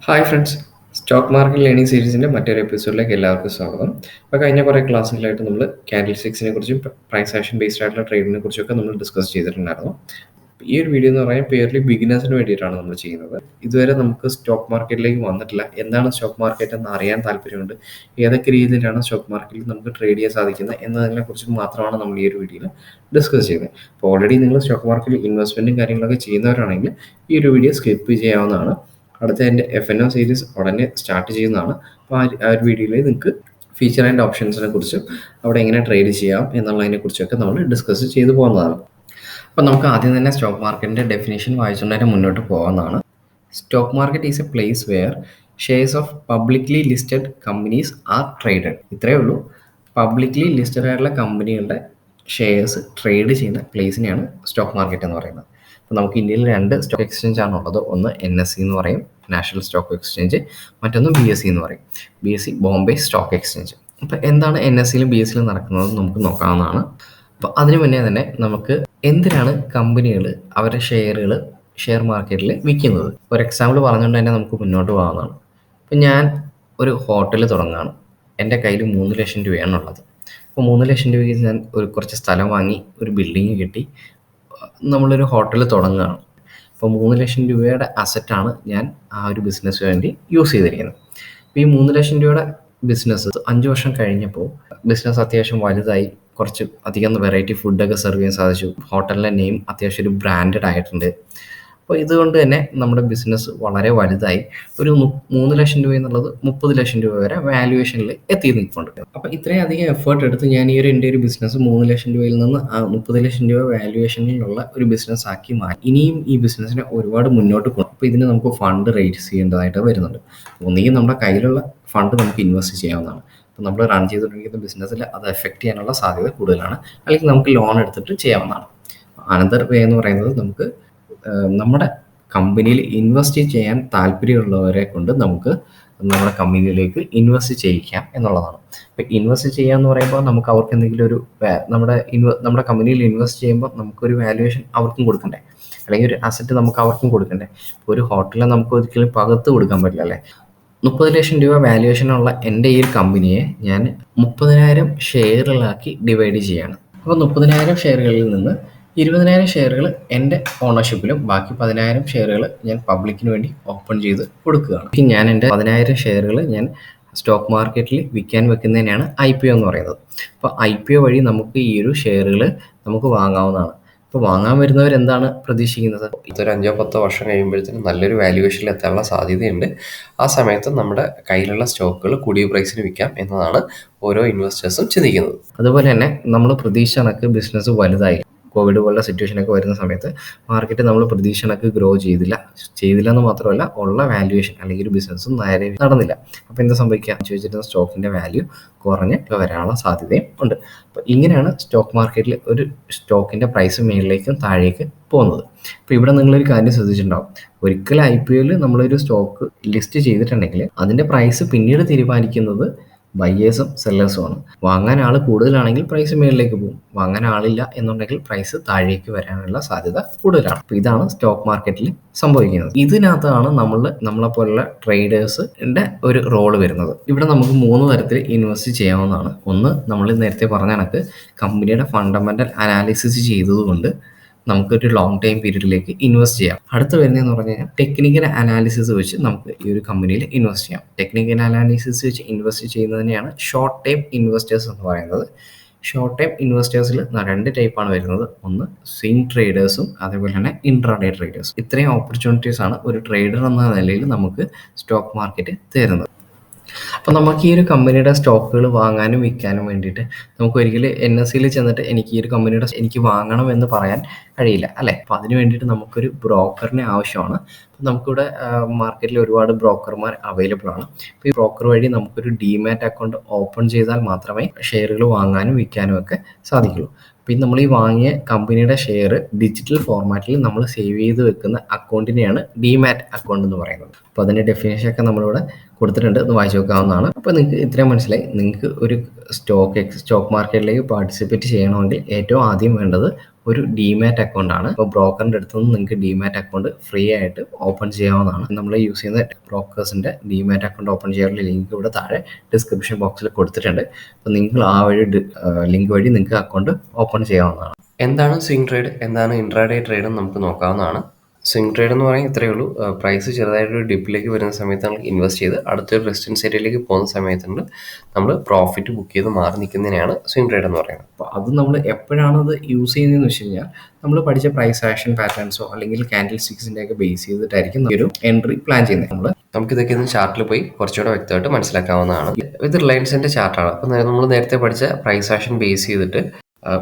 Hi friends, stock market learning സീരീസിൻ്റെ മറ്റൊരു എപ്പിസോഡിലേക്ക് എല്ലാവർക്കും സ്വാഗതം. അപ്പോൾ കഴിഞ്ഞ കുറേ ക്ലാസ്സുകളായിട്ട് നമ്മൾ ക്യാൻഡിൽ സ്റ്റിക്സിനെ കുറിച്ചും പ്രൈസ് ആക്ഷൻ ബേസ്ഡ് ആയിട്ടുള്ള ട്രേഡിനെ കുറിച്ചൊക്കെ നമ്മൾ ഡിസ്കസ് ചെയ്തിട്ടുണ്ടായിരുന്നു. ഈ ഒരു വീഡിയോ എന്ന് പറയാൻ പ്യുവർലി ബിഗിനേഴ്സിന് വേണ്ടിയിട്ടാണ് നമ്മൾ ചെയ്യുന്നത്. ഇതുവരെ നമുക്ക് സ്റ്റോക്ക് മാർക്കറ്റിലേക്ക് വന്നിട്ടില്ല, എന്താണ് സ്റ്റോക്ക് മാർക്കറ്റ് എന്ന് അറിയാൻ താല്പര്യമുണ്ട്, ഏതൊക്കെ രീതിയിലാണ് സ്റ്റോക്ക് മാർക്കറ്റിൽ നമുക്ക് ട്രേഡ് ചെയ്യാൻ സാധിക്കുന്നത് എന്നതിനെ കുറിച്ച് മാത്രമാണ് നമ്മൾ ഈ ഒരു വീഡിയോയിൽ ഡിസ്കസ് ചെയ്യുന്നത്. അപ്പോൾ ഓൾറെഡി നിങ്ങൾ സ്റ്റോക്ക് മാർക്കറ്റിൽ ഇൻവെസ്റ്റ്മെൻറ്റും കാര്യങ്ങളൊക്കെ ചെയ്യുന്നവരാണെങ്കിൽ ഈ ഒരു വീഡിയോ സ്കിപ്പ് ചെയ്യാവുന്നതാണ്. അടുത്ത എൻ്റെ FNO സീരീസ് ഉടനെ സ്റ്റാർട്ട് ചെയ്യുന്നതാണ്. അപ്പോൾ ആ ഒരു വീഡിയോയിൽ നിങ്ങൾക്ക് ഫീച്ചർ ആൻഡ് ഓപ്ഷൻസിനെ കുറിച്ചും അവിടെ എങ്ങനെ ട്രേഡ് ചെയ്യാം എന്നുള്ളതിനെ കുറിച്ചൊക്കെ നമ്മൾ ഡിസ്കസ് ചെയ്തു പോകുന്നതാണ്. അപ്പോൾ നമുക്ക് ആദ്യം തന്നെ സ്റ്റോക്ക് മാർക്കറ്റിൻ്റെ ഡെഫിനേഷൻ വായിച്ചുകൊണ്ട് തന്നെ മുന്നോട്ട് പോകുന്നതാണ്. Stock market is A place where shares of publicly listed companies R traded. ഇത്രയേ ഉള്ളൂ. പബ്ലിക്ലി ലിസ്റ്റഡ് ആയിട്ടുള്ള കമ്പനികളുടെ ഷെയർസ് ട്രേഡ് ചെയ്യുന്ന പ്ലേസിനെയാണ് സ്റ്റോക്ക് മാർക്കറ്റ് എന്ന് പറയുന്നത്. അപ്പോൾ നമുക്ക് ഇന്ത്യയിൽ 2 സ്റ്റോക്ക് എക്സ്ചേഞ്ച് ആണുള്ളത്. ഒന്ന് NSE എന്ന് പറയും, നാഷണൽ സ്റ്റോക്ക് എക്സ്ചേഞ്ച്. മറ്റൊന്ന് BSE എന്ന് പറയും, BSE ബോംബെ സ്റ്റോക്ക് എക്സ്ചേഞ്ച്. അപ്പോൾ എന്താണ് NSEയിലും BSEയിലും നടക്കുന്നത് നമുക്ക് നോക്കാവുന്നതാണ്. അപ്പോൾ അതിനു മുന്നേ തന്നെ നമുക്ക് എന്തിനാണ് കമ്പനികൾ അവരുടെ ഷെയർ മാർക്കറ്റിൽ വിൽക്കുന്നത്, ഒരു എക്സാമ്പിൾ പറഞ്ഞുകൊണ്ട് തന്നെ നമുക്ക് മുന്നോട്ട് പോകാവുന്നതാണ്. അപ്പോൾ ഞാൻ ഒരു ഹോട്ടൽ തുടങ്ങുകയാണ്. എൻ്റെ കയ്യിൽ 3 ലക്ഷം രൂപയാണുള്ളത്. അപ്പോൾ 3 ലക്ഷം രൂപയ്ക്ക് ഞാൻ കുറച്ച് സ്ഥലം വാങ്ങി, ഒരു ബിൽഡിങ് കെട്ടി നമ്മളൊരു ഹോട്ടൽ തുടങ്ങുകയാണ്. അപ്പോൾ 3 ലക്ഷം രൂപയുടെ അസറ്റാണ് ഞാൻ ആ ഒരു ബിസിനസ്സിന് വേണ്ടി യൂസ് ചെയ്തിരിക്കുന്നത്. അപ്പോൾ ഈ 3 ലക്ഷം രൂപയുടെ ബിസിനസ് 5 വർഷം കഴിഞ്ഞപ്പോൾ ബിസിനസ് അത്യാവശ്യം വലുതായി, കുറച്ച് അധികം വെറൈറ്റി ഫുഡൊക്കെ സെർവ് ചെയ്യാൻ സാധിച്ചു. ഹോട്ടലിൻ്റെ നെയിം അത്യാവശ്യം ഒരു ബ്രാൻഡഡ് ആയിട്ടുണ്ട്. അപ്പോൾ ഇതുകൊണ്ട് തന്നെ നമ്മുടെ ബിസിനസ് വളരെ വലുതായി. ഒരു 3 ലക്ഷം രൂപ എന്നുള്ളത് 30 ലക്ഷം രൂപ വരെ വാല്യുവേഷനിൽ എത്തി നിൽക്കുന്നുണ്ട്. അപ്പോൾ ഇത്രയും അധികം എഫേർട്ട് എടുത്ത് ഞാൻ എൻ്റെ ഒരു ബിസിനസ് 3 ലക്ഷം രൂപയിൽ നിന്ന് 30 ലക്ഷം രൂപ വാല്യുവേഷനിലുള്ള ഒരു ബിസിനസ് ആക്കി മാറ്റി. ഇനിയും ഈ ബിസിനസ്സിനെ ഒരുപാട് മുന്നോട്ട് കൊണ്ടുപോകും. അപ്പോൾ ഇതിന് നമുക്ക് ഫണ്ട് റേസ് ചെയ്യേണ്ടതായിട്ട് വരുന്നുണ്ട്. ഒന്നുകിൽ നമ്മുടെ കയ്യിലുള്ള ഫണ്ട് നമുക്ക് ഇൻവെസ്റ്റ് ചെയ്യാവുന്നതാണ്. അപ്പോൾ നമ്മൾ റൺ ചെയ്തുകൊണ്ടിരിക്കുന്ന ബിസിനസ്സിൽ അത് എഫക്റ്റ് ചെയ്യാനുള്ള സാധ്യത കൂടുതലാണ്. അല്ലെങ്കിൽ നമുക്ക് ലോൺ എടുത്തിട്ട് ചെയ്യാവുന്നതാണ്. അനദർ വേ എന്ന് പറയുന്നത് നമുക്ക് നമ്മുടെ കമ്പനിയിൽ ഇൻവെസ്റ്റ് ചെയ്യാൻ താല്പര്യമുള്ളവരെ കൊണ്ട് നമുക്ക് നമ്മുടെ കമ്പനിയിലേക്ക് ഇൻവെസ്റ്റ് ചെയ്യിക്കാം എന്നുള്ളതാണ്. അപ്പോൾ ഇൻവെസ്റ്റ് ചെയ്യുക എന്ന് പറയുമ്പോൾ നമുക്ക് അവർക്ക് എന്തെങ്കിലും ഒരു നമ്മുടെ കമ്പനിയിൽ ഇൻവെസ്റ്റ് ചെയ്യുമ്പോൾ നമുക്കൊരു വാല്യുവേഷൻ അവർക്കും കൊടുക്കണ്ടേ, അല്ലെങ്കിൽ ഒരു അസറ്റ് നമുക്ക് അവർക്കും കൊടുക്കണ്ടേ. ഒരു ഹോട്ടലിൽ നമുക്ക് ഒരിക്കലും പകർത്ത് കൊടുക്കാൻ പറ്റില്ല അല്ലേ. 30 ലക്ഷം രൂപ വാല്യുവേഷനുള്ള എൻ്റെ ഈ കമ്പനിയെ ഞാൻ 30,000 ഷെയറുകളാക്കി ഡിവൈഡ് ചെയ്യുകയാണ്. അപ്പോൾ 30,000 ഷെയറുകളിൽ നിന്ന് 20,000 ഷെയറുകൾ എൻ്റെ ഓണർഷിപ്പിലും ബാക്കി 10,000 ഷെയറുകൾ ഞാൻ പബ്ലിക്കിന് വേണ്ടി ഓപ്പൺ ചെയ്ത് കൊടുക്കുകയാണ്. ഞാൻ എൻ്റെ 10,000 ഷെയറുകൾ ഞാൻ സ്റ്റോക്ക് മാർക്കറ്റിൽ വിൽക്കാൻ വെക്കുന്നതിനാണ് IPO എന്ന് പറയുന്നത്. അപ്പോൾ IPO വഴി നമുക്ക് ഈ ഒരു ഷെയറുകൾ നമുക്ക് വാങ്ങാവുന്നതാണ്. ഇപ്പോൾ വാങ്ങാൻ വരുന്നവർ എന്താണ് പ്രതീക്ഷിക്കുന്നത്? ഇതൊരു 5-10 വർഷം കഴിയുമ്പോഴത്തേനും നല്ലൊരു വാല്യുവേഷനിൽ എത്താനുള്ള സാധ്യതയുണ്ട്. ആ സമയത്ത് നമ്മുടെ കയ്യിലുള്ള സ്റ്റോക്കുകൾ കൂടിയ പ്രൈസിന് വിൽക്കാം എന്നതാണ് ഓരോ ഇൻവെസ്റ്റേഴ്സും ചിന്തിക്കുന്നത്. അതുപോലെ തന്നെ നമ്മൾ പ്രതീക്ഷ കണക്ക് ബിസിനസ് വലുതായി, കോവിഡ് പോലുള്ള സിറ്റുവേഷനൊക്കെ വരുന്ന സമയത്ത് മാർക്കറ്റ് നമ്മൾ പ്രതീക്ഷ കണക്ക് ഗ്രോ ചെയ്തില്ല എന്ന് മാത്രമല്ല, ഉള്ള വാല്യുവേഷൻ അല്ലെങ്കിൽ ഒരു ബിസിനസ്സും നേരെ നടന്നില്ല. അപ്പോൾ എന്താ സംഭവിക്കുക? ചോദിച്ചിരുന്ന സ്റ്റോക്കിൻ്റെ വാല്യൂ കുറഞ്ഞ് വരാനുള്ള സാധ്യതയും ഉണ്ട്. അപ്പോൾ ഇങ്ങനെയാണ് സ്റ്റോക്ക് മാർക്കറ്റിൽ ഒരു സ്റ്റോക്കിൻ്റെ പ്രൈസ് മേളിലേക്കും താഴേക്ക് പോകുന്നത്. അപ്പോൾ ഇവിടെ നിങ്ങളൊരു കാര്യം ശ്രദ്ധിച്ചിട്ടുണ്ടാവും. ഒരിക്കലും IPOയിൽ നമ്മളൊരു സ്റ്റോക്ക് ലിസ്റ്റ് ചെയ്തിട്ടുണ്ടെങ്കിൽ അതിൻ്റെ പ്രൈസ് പിന്നീട് തീരുമാനിക്കുന്നത് ബയേഴ്സും സെല്ലേഴ്സുമാണ്. വാങ്ങാൻ ആൾ കൂടുതലാണെങ്കിൽ പ്രൈസ് മുകളിലേക്ക് പോകും, വാങ്ങാൻ ആളില്ല എന്നുണ്ടെങ്കിൽ പ്രൈസ് താഴേക്ക് വരാനുള്ള സാധ്യത കൂടുതലാണ്. അപ്പോൾ ഇതാണ് സ്റ്റോക്ക് മാർക്കറ്റിൽ സംഭവിക്കുന്നത്. ഇതിനകത്താണ് നമ്മളെപ്പോലുള്ള ട്രേഡേഴ്സിൻ്റെ ഒരു റോള് വരുന്നത്. ഇവിടെ നമുക്ക് 3 തരത്തിൽ ഇൻവെസ്റ്റ് ചെയ്യാവുന്നതാണ്. ഒന്ന്, നമ്മൾ നേരത്തെ പറഞ്ഞ കണക്ക് കമ്പനിയുടെ ഫണ്ടമെൻ്റൽ അനാലിസിസ് ചെയ്തതുകൊണ്ട് നമുക്കൊരു ലോങ് ടൈം പീരീഡിലേക്ക് ഇൻവെസ്റ്റ് ചെയ്യാം. അടുത്ത വരുന്നതെന്ന് പറഞ്ഞു കഴിഞ്ഞാൽ ടെക്നിക്കൽ അനാലിസിസ് വെച്ച് നമുക്ക് ഈ ഒരു കമ്പനിയിൽ ഇൻവെസ്റ്റ് ചെയ്യാം. ടെക്നിക്കൽ അനാലിസിസ് വെച്ച് ഇൻവെസ്റ്റ് ചെയ്യുന്നതിനെയാണ് ഷോർട്ട് ടൈം ഇൻവെസ്റ്റേഴ്സ് എന്ന് പറയുന്നത്. ഷോർട്ട് ടൈം ഇൻവെസ്റ്റേഴ്സിൽ 2 ടൈപ്പാണ് വരുന്നത്. ഒന്ന് സ്വിംഗ് ട്രേഡേഴ്സും അതേപോലെ തന്നെ ഇൻട്രാഡേ ട്രേഡേഴ്സും. ഇത്രയും ഓപ്പർച്യൂണിറ്റീസ് ആണ് ഒരു ട്രേഡർ എന്ന നിലയിൽ നമുക്ക് സ്റ്റോക്ക് മാർക്കറ്റ് തരുന്നത്. അപ്പോൾ നമുക്ക് ഈ ഒരു കമ്പനിയുടെ സ്റ്റോക്കുകൾ വാങ്ങാനും വിൽക്കാനും വേണ്ടിയിട്ട് നമുക്ക് ഒരിക്കലും NSEയിൽ ചെന്നിട്ട് എനിക്ക് ഈ ഒരു കമ്പനിയുടെ എനിക്ക് വാങ്ങണം എന്ന് പറയാൻ കഴിയില്ല അല്ലേ. അപ്പോൾ അതിന് വേണ്ടിയിട്ട് നമുക്കൊരു ബ്രോക്കറിനെ ആവശ്യമാണ്. അപ്പോൾ നമുക്കിവിടെ മാർക്കറ്റിൽ ഒരുപാട് ബ്രോക്കർമാർ അവൈലബിൾ ആണ്. അപ്പോൾ ഈ ബ്രോക്കർ വഴി നമുക്കൊരു ഡിമാറ്റ് അക്കൗണ്ട് ഓപ്പൺ ചെയ്താൽ മാത്രമേ ഷെയറുകൾ വാങ്ങാനും വിൽക്കാനും ഒക്കെ സാധിക്കുള്ളൂ. പിന്നെ നമ്മൾ ഈ വാങ്ങിയ കമ്പനിയുടെ ഷെയർ ഡിജിറ്റൽ ഫോർമാറ്റിൽ നമ്മൾ സേവ് ചെയ്ത് വെക്കുന്ന അക്കൗണ്ടിനെയാണ് ഡിമാറ്റ് അക്കൗണ്ട് എന്ന് പറയുന്നത്. അപ്പോൾ അതിൻ്റെ ഡെഫിനേഷനൊക്കെ നമ്മളിവിടെ കൊടുത്തിട്ടുണ്ട്, ഒന്ന് വായിച്ചു നോക്കാവുന്നതാണ്. അപ്പോൾ നിങ്ങൾക്ക് ഇത്രയും മനസ്സിലായി. നിങ്ങൾക്ക് ഒരു സ്റ്റോക്ക് മാർക്കറ്റിലേക്ക് പാർട്ടിസിപ്പേറ്റ് ചെയ്യണമെങ്കിൽ ഏറ്റവും ആദ്യം വേണ്ടത് ഒരു ഡിമാറ്റ് അക്കൗണ്ട് ആണ്. അപ്പോൾ ബ്രോക്കറിൻ്റെ അടുത്ത് നിന്ന് നിങ്ങൾക്ക് ഡിമാറ്റ് അക്കൗണ്ട് ഫ്രീ ആയിട്ട് ഓപ്പൺ ചെയ്യാവുന്നതാണ്. നമ്മൾ യൂസ് ചെയ്യുന്ന ബ്രോക്കേഴ്സിൻ്റെ ഡിമാറ്റ് അക്കൗണ്ട് ഓപ്പൺ ചെയ്യാനുള്ള ലിങ്ക് ഇവിടെ താഴെ ഡിസ്ക്രിപ്ഷൻ ബോക്സിൽ കൊടുത്തിട്ടുണ്ട്. അപ്പോൾ നിങ്ങൾ ആ വഴി ലിങ്ക് വഴി നിങ്ങൾക്ക് അക്കൗണ്ട് ഓപ്പൺ ചെയ്യാവുന്നതാണ്. എന്താണ് സ്വിംഗ് ട്രേഡ്, എന്താണ് ഇൻട്രാഡേ ട്രേഡ് എന്ന് നമുക്ക് നോക്കാവുന്നതാണ്. സ്വിംഗ് ട്രേഡ് എന്ന് പറയുന്നത് ഇത്രയേ ഉള്ളൂ. പ്രൈസ് ചെറുതായിട്ടൊരു ഡിപ്പിലേക്ക് വരുന്ന സമയത്ത് നമ്മൾ ഇൻവെസ്റ്റ് ചെയ്ത് അടുത്തൊരു റെസിസ്റ്റൻസ് ഏരിയയിലേക്ക് പോകുന്ന സമയത്തുണ്ട് നമ്മൾ പ്രോഫിറ്റ് ബുക്ക് ചെയ്ത് മാറി നിൽക്കുന്നതിനെയാണ് സ്വിംഗ് ട്രേഡ് എന്ന് പറയുന്നത്. അപ്പോൾ അത് നമ്മൾ എപ്പോഴാണ് അത് യൂസ് ചെയ്യുന്നതെന്ന് വെച്ച് കഴിഞ്ഞാൽ നമ്മൾ പഠിച്ച പ്രൈസ് ആക്ഷൻ പാറ്റേൺസോ അല്ലെങ്കിൽ കാൻഡിൽ സ്റ്റിക്സിൻ്റെ ഒക്കെ ബേസ് ചെയ്തിട്ടായിരിക്കും ഒരു എൻട്രി പ്ലാൻ ചെയ്യുന്നത്. നമുക്കിതൊക്കെ ഇന്ന് ചാർട്ടിൽ പോയി കുറച്ചുകൂടെ വ്യക്തമായിട്ട് മനസ്സിലാക്കാവുന്നതാണ്. ഇത് റിലയൻസിൻ്റെ ചാർട്ടാണ്. അപ്പോൾ നമ്മൾ നേരത്തെ പഠിച്ച പ്രൈസ് ആക്ഷൻ ബേസ് ചെയ്തിട്ട്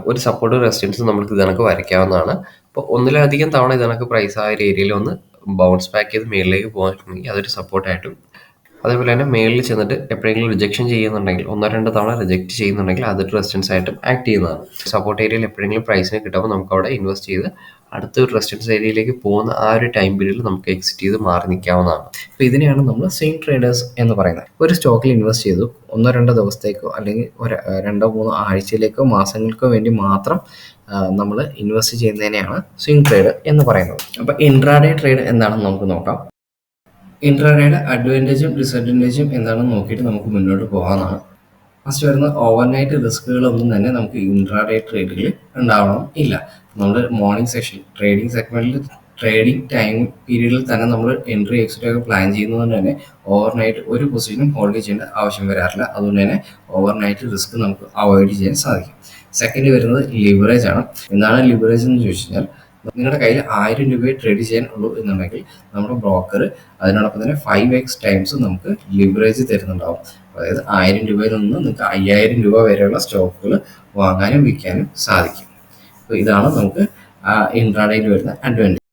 ഒരു സപ്പോർട്ട് റെസിസ്റ്റൻസ് നമുക്ക് ഇതിനൊക്കെ വരയ്ക്കാവുന്നതാണ്. അപ്പോൾ ഒന്നിലധികം തവണ ഇതിനൊക്കെ പ്രൈസ് ആ ഒരു ഏരിയയിൽ ഒന്ന് ബൗൺസ് ബാക്ക് ചെയ്ത് മേളിലേക്ക് പോകാനുണ്ടെങ്കിൽ അതൊരു സപ്പോർട്ടായിട്ടും, അതേപോലെ തന്നെ മേളിൽ ചെന്നിട്ട് എപ്പോഴെങ്കിലും റിജക്ഷൻ ചെയ്യുന്നുണ്ടെങ്കിൽ 1-2 തവണ റിജക്റ്റ് ചെയ്യുന്നുണ്ടെങ്കിൽ അതൊരു റെസിസ്റ്റൻസ് ആയിട്ടും ആക്ട് ചെയ്യുന്നതാണ്. സപ്പോർട്ട് ഏരിയയിൽ എപ്പോഴെങ്കിലും പ്രൈസിന് കിട്ടുമ്പോൾ നമുക്ക് അവിടെ ഇൻവെസ്റ്റ് ചെയ്ത് അടുത്തൊരു റെസിസ്റ്റൻസ് ഏരിയയിലേക്ക് പോകുന്ന ആ ഒരു ടൈം പീരീഡിൽ നമുക്ക് എക്സിറ്റ് ചെയ്ത് മാറി നിൽക്കാവുന്നതാണ്. അപ്പോൾ ഇതിനെയാണ് നമ്മൾ സ്വിംഗ് ട്രേഡേഴ്സ് എന്ന് പറയുന്നത്. ഒരു സ്റ്റോക്കിൽ ഇൻവെസ്റ്റ് ചെയ്തു 1-2 ദിവസത്തേക്കോ അല്ലെങ്കിൽ 2-3 ആഴ്ചയിലേക്കോ മാസങ്ങൾക്കോ വേണ്ടി മാത്രം നമ്മൾ ഇൻവെസ്റ്റ് ചെയ്യുന്നതിനെയാണ് സ്വിംഗ് ട്രേഡ് എന്ന് പറയുന്നത്. അപ്പോൾ ഇൻട്രാഡേ ട്രേഡ് എന്താണെന്ന് നമുക്ക് നോക്കാം. ഇൻട്രാഡേയുടെ അഡ്വാൻറ്റേജും ഡിസഡ്വാൻറ്റേജും എന്താണെന്ന് നോക്കിയിട്ട് നമുക്ക് മുന്നോട്ട് പോകാവുന്നതാണ്. ഫസ്റ്റ് വരുന്ന ഓവർനൈറ്റ് റിസ്കുകളൊന്നും തന്നെ നമുക്ക് ഇൻട്രാഡേ ട്രേഡിൽ ഉണ്ടാവണം ഇല്ല. നമ്മൾ മോർണിംഗ് സെഷൻ ട്രേഡിംഗ് സെഗ്മെന്റിൽ ട്രേഡിംഗ് ടൈം പീരീഡിൽ തന്നെ നമ്മൾ എൻട്രി എക്സിറ്റ് ഒക്കെ പ്ലാൻ ചെയ്യുന്നതുകൊണ്ട് തന്നെ ഓവർനൈറ്റ് ഒരു പൊസിഷനും ഹോൾഡ് ചെയ്യേണ്ട ആവശ്യം വരാറില്ല. അതുകൊണ്ട് തന്നെ ഓവർനൈറ്റ് റിസ്ക് നമുക്ക് അവോയ്ഡ് ചെയ്യാൻ സാധിക്കും. സെക്കൻഡ് വരുന്നത് ലിവറേജ് ആണ്. എന്താണ് ലിവറേജ് എന്ന് ചോദിച്ചു കഴിഞ്ഞാൽ, നിങ്ങളുടെ കയ്യിൽ 1000 രൂപയെ ട്രേഡ് ചെയ്യാൻ ഉള്ളൂ എന്നുണ്ടെങ്കിൽ നമ്മുടെ ബ്രോക്കർ അതിനോടൊപ്പം തന്നെ 5x ടൈംസ് നമുക്ക് ലിവറേജ് തരുന്നുണ്ടാവും. അതായത് 1000 രൂപയിൽ നിന്ന് നിങ്ങൾക്ക് 5000 രൂപ വരെയുള്ള സ്റ്റോക്കുകൾ വാങ്ങാനും വിൽക്കാനും സാധിക്കും. അപ്പോൾ ഇതാണ് നമുക്ക് ഇൻട്രാഡേയിൽ വരുന്ന അഡ്വാൻറ്റേജ്.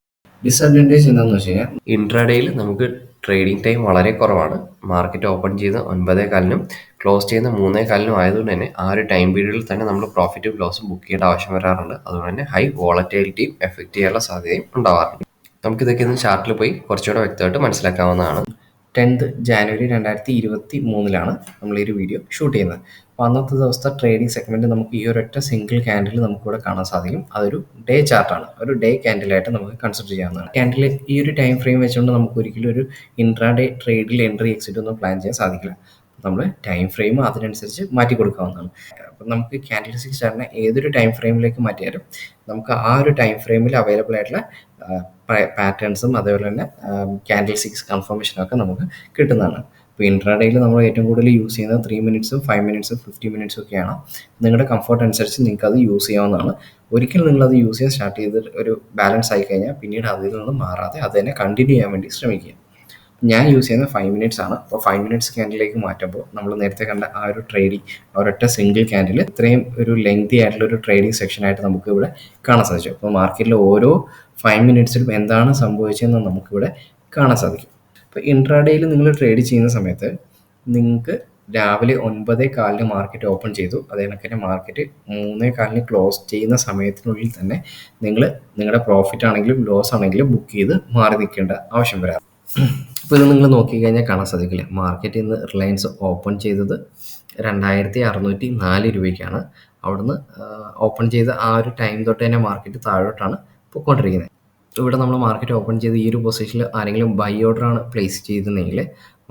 ഡിസഡ്വാൻറ്റേജ് എന്താണെന്ന് വെച്ച് കഴിഞ്ഞാൽ, ഇൻട്രാഡേയിൽ നമുക്ക് ട്രേഡിംഗ് ടൈം വളരെ കുറവാണ്. മാർക്കറ്റ് ഓപ്പൺ ചെയ്ത് 9:15-നും ക്ലോസ് ചെയ്യുന്ന 3:15-നും ആയതുകൊണ്ട് തന്നെ ആ ഒരു ടൈം പീരീഡിൽ തന്നെ നമ്മൾ പ്രോഫിറ്റും ലോസും ബുക്ക് ചെയ്യേണ്ട ആവശ്യം വരാറുണ്ട്. അതുകൊണ്ട് തന്നെ ഹൈ വോളറ്റിലിറ്റിയും എഫക്റ്റ് ചെയ്യാനുള്ള സാധ്യതയും ഉണ്ടാവാറുണ്ട്. നമുക്കിതൊക്കെ ഇന്ന് ചാർട്ടിൽ പോയി കുറച്ചുകൂടെ വ്യക്തമായിട്ട് മനസ്സിലാക്കാവുന്നതാണ്. 10th January 2023 നമ്മൾ ഈ ഒരു വീഡിയോ ഷൂട്ട് ചെയ്യുന്നത്. അപ്പോൾ അന്നത്തെ ദിവസത്തെ ട്രേഡിംഗ് സെഗ്മെൻറ്റ് നമുക്ക് ഈ ഒരൊറ്റ സിംഗിൾ ക്യാൻഡിൽ നമുക്കിവിടെ കാണാൻ സാധിക്കും. അതൊരു ഡേ ചാർട്ടാണ്. ഒരു ഡേ ക്യാൻഡിലായിട്ട് നമുക്ക് കൺസിഡർ ചെയ്യാവുന്നതാണ്. ക്യാൻഡിൽ ഈ ഒരു ടൈം ഫ്രെയിം വെച്ചുകൊണ്ട് നമുക്ക് ഒരിക്കലും ഒരു ഇൻട്രാഡേ ട്രേഡിൽ എൻട്രി എക്സിറ്റ് ഒന്നും പ്ലാൻ ചെയ്യാൻ സാധിക്കില്ല. നമ്മൾ ടൈം ഫ്രെയിം അതിനനുസരിച്ച് മാറ്റി കൊടുക്കാവുന്നതാണ്. അപ്പം നമുക്ക് ക്യാൻഡിൽ സ്റ്റിക്സ് ചാർട്ടിനെ ഏതൊരു ടൈം ഫ്രെയിമിലേക്ക് മാറ്റിയാലും നമുക്ക് ആ ഒരു ടൈം ഫ്രെയിമിൽ അവൈലബിൾ ആയിട്ടുള്ള പാറ്റേൺസും അതേപോലെ തന്നെ ക്യാൻഡിൽ സ്റ്റിക്സ് കൺഫർമേഷനൊക്കെ നമുക്ക് കിട്ടുന്നതാണ്. ഇപ്പോൾ ഇൻട്രാഡേയിൽ നമ്മൾ ഏറ്റവും കൂടുതൽ യൂസ് ചെയ്യുന്നത് 3 മിനിറ്റ്സും 5 മിനിറ്റ്സും 50 മിനിറ്റ്സും ഒക്കെയാണ്. നിങ്ങളുടെ കംഫർട്ട് അനുസരിച്ച് നിങ്ങൾക്ക് അത് യൂസ് ചെയ്യാവുന്നതാണ്. ഒരിക്കൽ നിങ്ങളത് യൂസ് ചെയ്യാൻ സ്റ്റാർട്ട് ചെയ്ത് ഒരു ബാലൻസ് ആയി കഴിഞ്ഞാൽ പിന്നീട് അതിൽ നിന്ന് മാറാതെ അത് തന്നെ കണ്ടിന്യൂ ചെയ്യാൻ വേണ്ടി ശ്രമിക്കുക. ഞാൻ യൂസ് ചെയ്യുന്നത് 5 മിനിറ്റ്സ് ആണ്. അപ്പോൾ 5 മിനിറ്റ്സ് ക്യാൻഡിലേക്ക് മാറ്റുമ്പോൾ നമ്മൾ നേരത്തെ കണ്ട ആ ഒരു ട്രേഡിംഗ് ഒരൊറ്റ സിംഗിൾ ക്യാൻഡിൽ ഇത്രയും ഒരു ലെങ്തി ആയിട്ടുള്ള ഒരു ട്രേഡിംഗ് സെക്ഷനായിട്ട് നമുക്ക് ഇവിടെ കാണാൻ സാധിച്ചു. അപ്പോൾ മാർക്കറ്റിൽ ഓരോ 5 മിനിറ്റ്സിലും എന്താണ് സംഭവിച്ചതെന്ന് നമുക്കിവിടെ കാണാൻ സാധിക്കും. അപ്പോൾ ഇൻട്രാഡേയിൽ നിങ്ങൾ ട്രേഡ് ചെയ്യുന്ന സമയത്ത് നിങ്ങൾക്ക് രാവിലെ 9:15 മാർക്കറ്റ് ഓപ്പൺ ചെയ്തു, അതേ കണക്കിന് മാർക്കറ്റ് 3:15 ക്ലോസ് ചെയ്യുന്ന സമയത്തിനുള്ളിൽ തന്നെ നിങ്ങളുടെ പ്രോഫിറ്റ് ആണെങ്കിലും ലോസ് ആണെങ്കിലും ബുക്ക് ചെയ്ത് മാറി നിൽക്കേണ്ട ആവശ്യം വരാം. ഇപ്പോൾ ഇത് നിങ്ങൾ നോക്കിക്കഴിഞ്ഞാൽ കാണാൻ സാധിക്കില്ല, മാർക്കറ്റിൽ നിന്ന് റിലയൻസ് ഓപ്പൺ ചെയ്തത് 2604 രൂപയ്ക്കാണ്. അവിടുന്ന് ഓപ്പൺ ചെയ്ത ആ ഒരു ടൈം തൊട്ട് തന്നെ മാർക്കറ്റ് താഴോട്ടാണ് പോയിക്കൊണ്ടിരിക്കുന്നത്. ഇവിടെ നമ്മൾ മാർക്കറ്റ് ഓപ്പൺ ചെയ്ത് ഈ ഒരു പൊസിഷനിൽ ആരെങ്കിലും ബൈ ഓർഡറാണ് പ്ലേസ് ചെയ്തിരുന്നെങ്കിൽ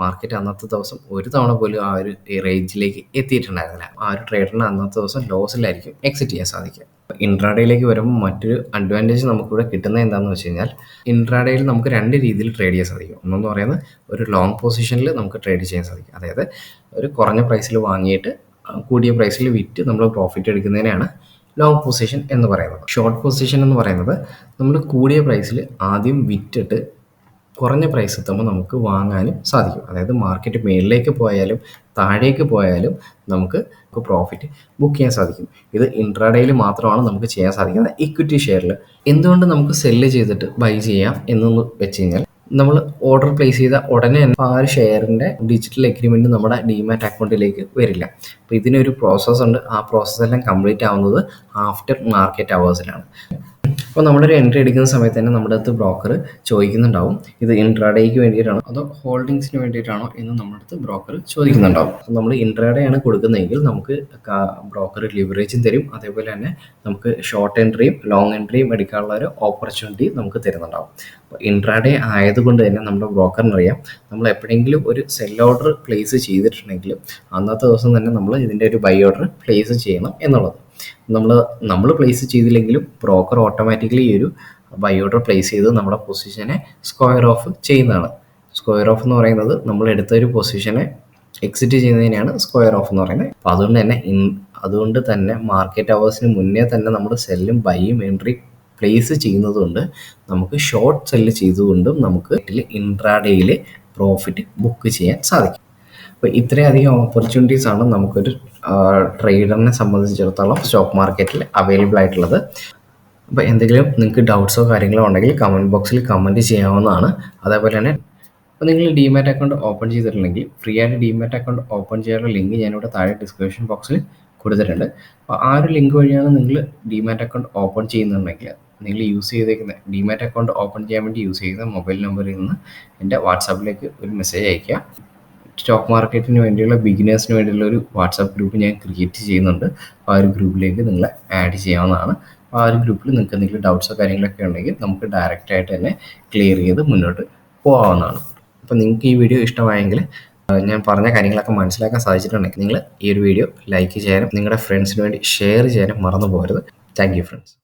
മാർക്കറ്റ് അന്നത്തെ ദിവസം ഒരു തവണ പോലും ആ ഒരു റേഞ്ചിലേക്ക് എത്തിയിട്ടുണ്ടായിരുന്നില്ല. ആ ഒരു ട്രേഡറിന് അന്നത്തെ ദിവസം ലോസിലായിരിക്കും എക്സിറ്റ് ചെയ്യാൻ സാധിക്കുക. ഇൻട്രാഡേയിലേക്ക് വരുമ്പോൾ മറ്റൊരു അഡ്വാൻറ്റേജ് നമുക്കിവിടെ കിട്ടുന്നത് എന്താണെന്ന് വെച്ച് കഴിഞ്ഞാൽ, ഇൻട്രാഡേയിൽ നമുക്ക് 2 രീതിയിൽ ട്രേഡ് ചെയ്യാൻ സാധിക്കും. ഒന്നെന്ന് പറയുന്നത് ഒരു ലോങ് പൊസിഷനിൽ നമുക്ക് ട്രേഡ് ചെയ്യാൻ സാധിക്കും. അതായത് ഒരു കുറഞ്ഞ പ്രൈസിൽ വാങ്ങിയിട്ട് കൂടിയ പ്രൈസിൽ വിറ്റ് നമ്മൾ പ്രോഫിറ്റ് എടുക്കുന്നതിനാണ് ലോങ് പൊസിഷൻ എന്ന് പറയുന്നത്. ഷോർട്ട് പൊസിഷൻ എന്ന് പറയുന്നത് നമ്മൾ കൂടിയ പ്രൈസിൽ ആദ്യം വിറ്റിട്ട് കുറഞ്ഞ പ്രൈസ് എത്തുമ്പോൾ നമുക്ക് വാങ്ങാനും സാധിക്കും. അതായത് മാർക്കറ്റ് മേളിലേക്ക് പോയാലും താഴേക്ക് പോയാലും നമുക്ക് പ്രോഫിറ്റ് ബുക്ക് ചെയ്യാൻ സാധിക്കും. ഇത് ഇൻട്രാഡേയിൽ മാത്രമാണ് നമുക്ക് ചെയ്യാൻ സാധിക്കുന്നത്. ഇക്വിറ്റി ഷെയറിൽ എന്തുകൊണ്ട് നമുക്ക് സെല്ല് ചെയ്തിട്ട് ബൈ ചെയ്യാം എന്നൊന്ന് വെച്ച് കഴിഞ്ഞാൽ, നമ്മൾ ഓർഡർ പ്ലേസ് ചെയ്ത ഉടനെ തന്നെ ആ ഒരു ഷെയറിൻ്റെ ഡിജിറ്റൽ എഗ്രിമെൻറ്റ് നമ്മുടെ ഡിമാറ്റ് അക്കൗണ്ടിലേക്ക് വരില്ല. അപ്പോൾ ഇതിനൊരു പ്രോസസ്സ് ഉണ്ട്. ആ പ്രോസസ്സെല്ലാം കംപ്ലീറ്റ് ആവുന്നത് ആഫ്റ്റർ മാർക്കറ്റ് അവേഴ്സിലാണ്. അപ്പോൾ നമ്മളൊരു എൻട്രി എടുക്കുന്ന സമയത്ത് തന്നെ നമ്മുടെ അടുത്ത് ബ്രോക്കർ ചോദിക്കുന്നുണ്ടാവും ഇത് ഇൻട്രാഡേക്ക് വേണ്ടിയിട്ടാണോ അതോ ഹോൾഡിങ്സിന് വേണ്ടിയിട്ടാണോ എന്ന് നമ്മുടെ അടുത്ത് ബ്രോക്കർ ചോദിക്കുന്നുണ്ടാവും. നമ്മൾ ഇൻട്രാഡേ ആണ് കൊടുക്കുന്നതെങ്കിൽ നമുക്ക് ബ്രോക്കർ ലിവറേജും തരും, അതേപോലെ തന്നെ നമുക്ക് ഷോർട്ട് എൻട്രിയും ലോങ് എൻട്രിയും എടുക്കാനുള്ള ഒരു ഓപ്പർച്യൂണിറ്റി നമുക്ക് തരുന്നുണ്ടാവും. അപ്പോൾ ഇൻട്രാഡേ ആയതുകൊണ്ട് തന്നെ നമ്മുടെ ബ്രോക്കറിനറിയാം നമ്മൾ എപ്പോഴെങ്കിലും ഒരു സെൽ ഓർഡർ പ്ലേസ് ചെയ്തിട്ടുണ്ടെങ്കിൽ അന്നത്തെ ദിവസം തന്നെ നമ്മൾ ഇതിൻ്റെ ഒരു ബൈ ഓർഡർ പ്ലേസ് ചെയ്യണം എന്നുള്ളത്. നമ്മൾ പ്ലേസ് ചെയ്തില്ലെങ്കിലും ബ്രോക്കർ ഓട്ടോമാറ്റിക്കലി ഈ ഒരു ബൈ ഓർഡർ പ്ലേസ് ചെയ്ത് നമ്മുടെ പൊസിഷനെ സ്ക്വയർ ഓഫ് ചെയ്യുന്നതാണ്. സ്ക്വയർ ഓഫ് എന്ന് പറയുന്നത് നമ്മൾ എടുത്ത ഒരു പൊസിഷനെ എക്സിറ്റ് ചെയ്യുന്നതിനെയാണ് സ്ക്വയർ ഓഫ് എന്ന് പറയുന്നത്. അപ്പോൾ അതുകൊണ്ട് തന്നെ മാർക്കറ്റ് അവേഴ്സിന് മുന്നേ തന്നെ നമ്മൾ സെല്ലും ബൈയും എൻട്രി പ്ലേസ് ചെയ്യുന്നതുകൊണ്ട് നമുക്ക് ഷോർട്ട് സെല്ല് ചെയ്തുകൊണ്ടും നമുക്ക് ഇൻട്രാഡേയിൽ പ്രോഫിറ്റ് ബുക്ക് ചെയ്യാൻ സാധിക്കും. അപ്പോൾ ഇത്രയധികം ഓപ്പർച്യൂണിറ്റീസ് ആണ് നമുക്കൊരു ട്രേഡറിനെ സംബന്ധിച്ചിടത്തോളം സ്റ്റോക്ക് മാർക്കറ്റിൽ അവൈലബിൾ ആയിട്ടുള്ളത്. അപ്പോൾ എന്തെങ്കിലും നിങ്ങൾക്ക് ഡൗട്ട്സോ കാര്യങ്ങളോ ഉണ്ടെങ്കിൽ കമൻറ്റ് ബോക്സിൽ കമൻറ്റ് ചെയ്യാവുന്നതാണ്. അതേപോലെ തന്നെ അപ്പോൾ നിങ്ങൾ ഡിമാറ്റ് അക്കൗണ്ട് ഓപ്പൺ ചെയ്തിട്ടുണ്ടെങ്കിൽ ഫ്രീ ആയിട്ട് ഡിമാറ്റ് അക്കൗണ്ട് ഓപ്പൺ ചെയ്യാനുള്ള ലിങ്ക് ഞാനിവിടെ താഴെ ഡിസ്ക്രിപ്ഷൻ ബോക്സിൽ കൊടുത്തിട്ടുണ്ട്. അപ്പോൾ ആ ഒരു ലിങ്ക് വഴിയാണ് നിങ്ങൾ ഡിമാറ്റ് അക്കൗണ്ട് ഓപ്പൺ ചെയ്യുന്നുണ്ടെങ്കിൽ നിങ്ങൾ യൂസ് ചെയ്തേക്കുന്ന ഡിമാറ്റ് അക്കൗണ്ട് ഓപ്പൺ ചെയ്യാൻ വേണ്ടി യൂസ് ചെയ്യുന്ന മൊബൈൽ നമ്പറിൽ നിന്ന് എൻ്റെ വാട്സാപ്പിലേക്ക് ഒരു മെസ്സേജ് അയയ്ക്കുക. സ്റ്റോക്ക് മാർക്കറ്റിന് വേണ്ടിയുള്ള ബിഗിനേഴ്സിന് വേണ്ടിയുള്ള ഒരു വാട്സാപ്പ് ഗ്രൂപ്പ് ഞാൻ ക്രിയേറ്റ് ചെയ്യുന്നുണ്ട്. അപ്പോൾ ആ ഒരു ഗ്രൂപ്പിലേക്ക് നിങ്ങളെ ആഡ് ചെയ്യാവുന്നതാണ്. അപ്പോൾ ആ ഒരു ഗ്രൂപ്പിൽ നിങ്ങൾക്ക് എന്തെങ്കിലും ഡൗട്ട്സോ കാര്യങ്ങളൊക്കെ ഉണ്ടെങ്കിൽ നമുക്ക് ഡയറക്റ്റായിട്ട് തന്നെ ക്ലിയർ ചെയ്ത് മുന്നോട്ട് പോകാവുന്നതാണ്. അപ്പോൾ നിങ്ങൾക്ക് ഈ വീഡിയോ ഇഷ്ടമായെങ്കിൽ ഞാൻ പറഞ്ഞ കാര്യങ്ങളൊക്കെ മനസ്സിലാക്കാൻ സാധിച്ചിട്ടുണ്ടെങ്കിൽ നിങ്ങൾ ഈ ഒരു വീഡിയോ ലൈക്ക് ചെയ്യാനും നിങ്ങളുടെ ഫ്രണ്ട്സിന് വേണ്ടി ഷെയർ ചെയ്യാനും മറന്നു പോകരുത്. Thank you friends.